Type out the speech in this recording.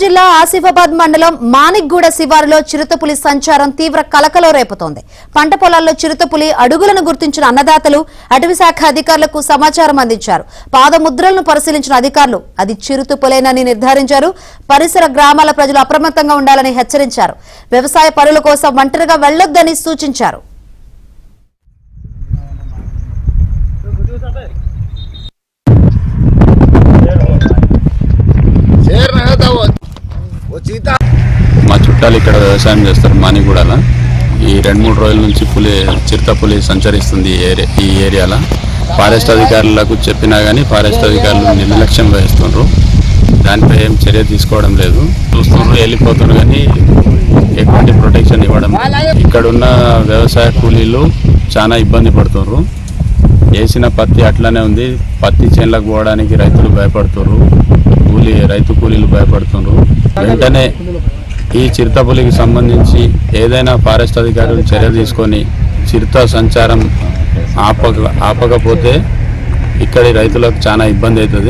జిల్లా ఆసిఫాబాద్ మండలం మానిక్గూడ శివారులో చిరుతపులి సంచారం తీవ్ర కలకలం రేపుతోంది. పంట పొలాల్లో చిరుతపులి అడుగులను గుర్తించిన అన్నదాతలు అటవీ శాఖ అధికారులకు సమాచారం అందించారు. పాదముద్రలను పరిశీలించిన అధికారులు అది చిరుతపులేనని నిర్ధారించారు. పరిసర గ్రామాల ప్రజలు అప్రమత్తంగా ఉండాలని హెచ్చరించారు. వ్యవసాయ పనుల కోసం ఒంటరిగా వెళ్లొద్దని సూచించారు. మా చుట్టాలు ఇక్కడ వ్యవసాయం చేస్తారు. మానిగూడలో ఈ 2-3 రోజుల నుంచి చిరుతపులి సంచరిస్తుంది ఈ ఏరియాలో. ఫారెస్ట్ అధికారులకు చెప్పినా కానీ ఫారెస్ట్ అధికారులు నిర్లక్ష్యం వహిస్తున్నారు. దానిపై ఏం చర్య తీసుకోవడం లేదు. చూస్తున్నారు, వెళ్ళిపోతున్నారు, కానీ ఎటువంటి ప్రొటెక్షన్ ఇవ్వడం. ఇక్కడున్న వ్యవసాయ కూలీలు చాలా ఇబ్బంది పడుతున్నారు. వేసిన పత్తి అట్లానే ఉంది. పత్తి చేనులకు పోవడానికి రైతులు భయపడుతున్నారు. రైతు కూలీలు భయపడుతున్నారు. వెంటనే ఈ చిరుతపులికి సంబంధించి ఏదైనా ఫారెస్ట్ అధికారులు చర్య తీసుకొని చిరుత సంచారం ఆపకపోతే ఇక్కడి రైతులకు చాలా ఇబ్బంది అవుతుంది.